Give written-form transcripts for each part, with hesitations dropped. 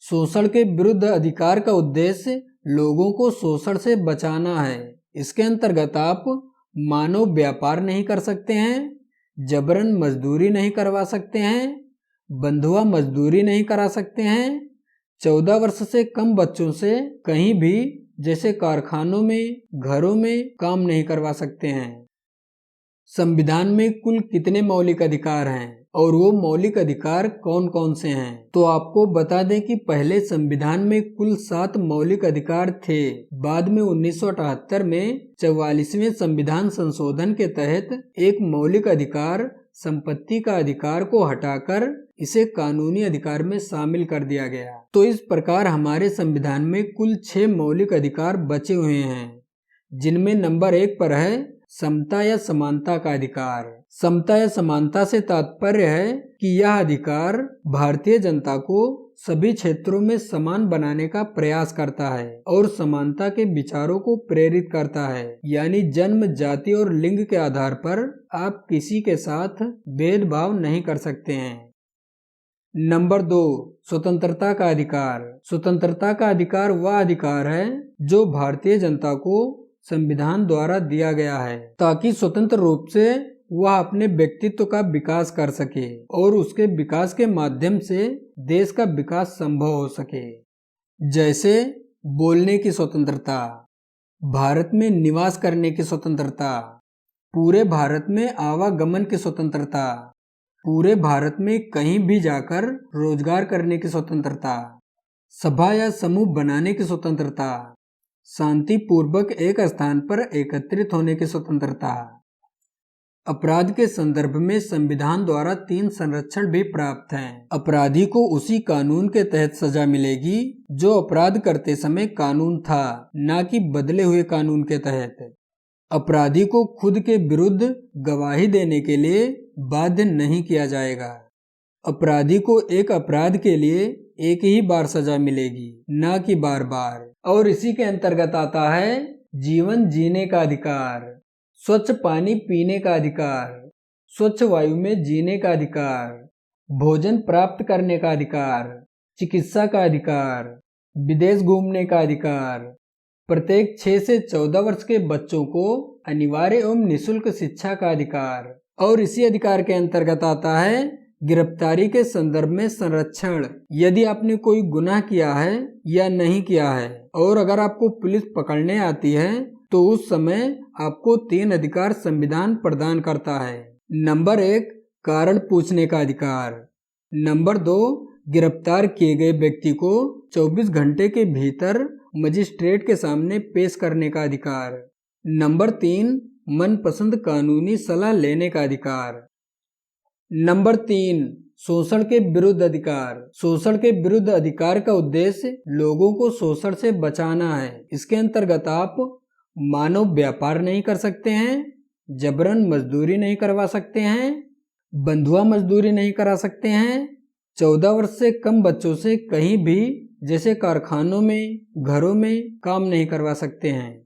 शोषण के विरुद्ध अधिकार का उद्देश्य लोगों को शोषण से बचाना है। इसके अंतर्गत आप मानव व्यापार नहीं कर सकते हैं, जबरन मजदूरी नहीं करवा सकते हैं, बंधुआ मजदूरी नहीं करा सकते हैं, 14 वर्ष से कम बच्चों से कहीं भी जैसे कारखानों में, घरों में काम नहीं करवा सकते हैं। संविधान में कुल कितने मौलिक अधिकार हैं और वो मौलिक अधिकार कौन कौन से हैं? तो आपको बता दें कि पहले संविधान में कुल 7 मौलिक अधिकार थे। बाद में 1978 में 44वें संविधान संशोधन के तहत एक मौलिक अधिकार संपत्ति का अधिकार को हटाकर इसे कानूनी अधिकार में शामिल कर दिया गया। तो इस प्रकार हमारे संविधान में कुल 6 मौलिक अधिकार बचे हुए हैं, जिनमें नंबर 1 पर है समता या समानता का अधिकार। समता या समानता से तात्पर्य है कि यह अधिकार भारतीय जनता को सभी क्षेत्रों में समान बनाने का प्रयास करता है और समानता के विचारों को प्रेरित करता है। यानी जन्म, जाति और लिंग के आधार पर आप किसी के साथ भेदभाव नहीं कर सकते हैं। नंबर 2, स्वतंत्रता का अधिकार। स्वतंत्रता का अधिकार वह अधिकार है जो भारतीय जनता को संविधान द्वारा दिया गया है ताकि स्वतंत्र रूप से वह अपने व्यक्तित्व का विकास कर सके और उसके विकास के माध्यम से देश का विकास संभव हो सके। जैसे बोलने की स्वतंत्रता, भारत में निवास करने की स्वतंत्रता, पूरे भारत में आवागमन की स्वतंत्रता, पूरे भारत में कहीं भी जाकर रोजगार करने की स्वतंत्रता, सभा या समूह बनाने की स्वतंत्रता, शांति पूर्वक एक स्थान पर एकत्रित होने की स्वतंत्रता। अपराध के संदर्भ में संविधान द्वारा 3 संरक्षण भी प्राप्त हैं। अपराधी को उसी कानून के तहत सजा मिलेगी जो अपराध करते समय कानून था, न कि बदले हुए कानून के तहत। अपराधी को खुद के विरुद्ध गवाही देने के लिए बाध्य नहीं किया जाएगा। अपराधी को एक अपराध के लिए एक ही बार सजा मिलेगी, न कि बार बार। और इसी के अंतर्गत आता है जीवन जीने का अधिकार, स्वच्छ पानी पीने का अधिकार, स्वच्छ वायु में जीने का अधिकार, भोजन प्राप्त करने का अधिकार, चिकित्सा का अधिकार, विदेश घूमने का अधिकार, प्रत्येक 6 से 14 वर्ष के बच्चों को अनिवार्य एवं निःशुल्क शिक्षा का अधिकार। और इसी अधिकार के अंतर्गत आता है गिरफ्तारी के संदर्भ में संरक्षण। यदि आपने कोई गुनाह किया है या नहीं किया है और अगर आपको पुलिस पकड़ने आती है तो उस समय आपको 3 अधिकार संविधान प्रदान करता है। नंबर 1, कारण पूछने का अधिकार। नंबर 2, गिरफ्तार किए गए व्यक्ति को 24 घंटे के भीतर मजिस्ट्रेट के सामने पेश करने का अधिकार। नंबर 3, मनपसंद कानूनी सलाह लेने का अधिकार। नंबर 3, शोषण के विरुद्ध अधिकार। शोषण के विरुद्ध अधिकार का उद्देश्य लोगों को शोषण से बचाना है। इसके अंतर्गत आप मानव व्यापार नहीं कर सकते हैं, जबरन मजदूरी नहीं करवा सकते हैं, बंधुआ मजदूरी नहीं करा सकते हैं, 14 वर्ष से कम बच्चों से कहीं भी जैसे कारखानों में, घरों में काम नहीं करवा सकते हैं।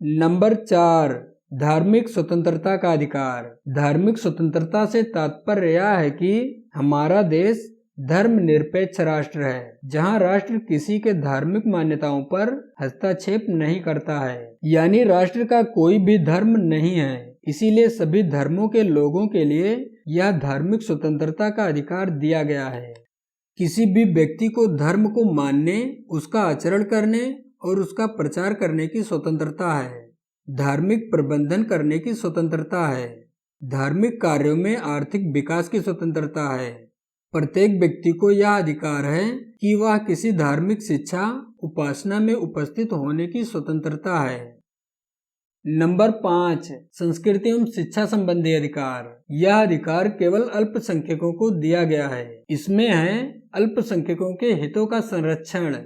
नंबर 4, धार्मिक स्वतंत्रता का अधिकार। धार्मिक स्वतंत्रता से तात्पर्य यह है कि हमारा देश धर्मनिरपेक्ष राष्ट्र है, जहां राष्ट्र किसी के धार्मिक मान्यताओं पर हस्तक्षेप नहीं करता है। यानी राष्ट्र का कोई भी धर्म नहीं है, इसीलिए सभी धर्मों के लोगों के लिए यह धार्मिक स्वतंत्रता का अधिकार दिया गया है। किसी भी व्यक्ति को धर्म को मानने, उसका आचरण करने और उसका प्रचार करने की स्वतंत्रता है। धार्मिक प्रबंधन करने की स्वतंत्रता है। धार्मिक कार्यों में आर्थिक विकास की स्वतंत्रता है। प्रत्येक व्यक्ति को यह अधिकार है कि वह किसी धार्मिक शिक्षा, उपासना में उपस्थित होने की स्वतंत्रता है। नंबर 5, संस्कृति एवं शिक्षा संबंधी अधिकार। यह अधिकार केवल अल्पसंख्यकों को दिया गया है। इसमें है अल्पसंख्यकों के हितों का संरक्षण।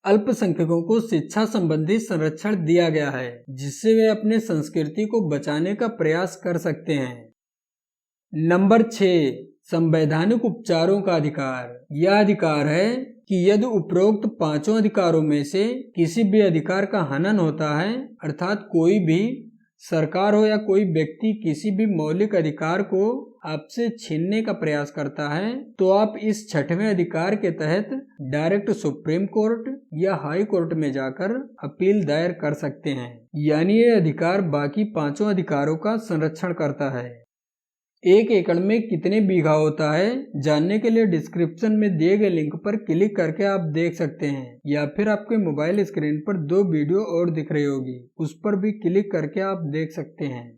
अल्पसंख्यकों को शिक्षा संबंधी संरक्षण दिया गया है, जिससे वे अपने संस्कृति को बचाने का प्रयास कर सकते हैं। नंबर 6, संवैधानिक उपचारों का अधिकार। यह अधिकार है कि यदि उपरोक्त 5 अधिकारों में से किसी भी अधिकार का हनन होता है, अर्थात कोई भी सरकार हो या कोई व्यक्ति किसी भी मौलिक अधिकार को आपसे छीनने का प्रयास करता है तो आप इस 6वें अधिकार के तहत डायरेक्ट सुप्रीम कोर्ट या हाई कोर्ट में जाकर अपील दायर कर सकते हैं। यानी ये अधिकार बाकी 5 अधिकारों का संरक्षण करता है। 1 एकड़ में कितने बीघा होता है जानने के लिए डिस्क्रिप्शन में दिए गए लिंक पर क्लिक करके आप देख सकते हैं, या फिर आपके मोबाइल स्क्रीन पर 2 वीडियो और दिख रही होगी, उस पर भी क्लिक करके आप देख सकते हैं।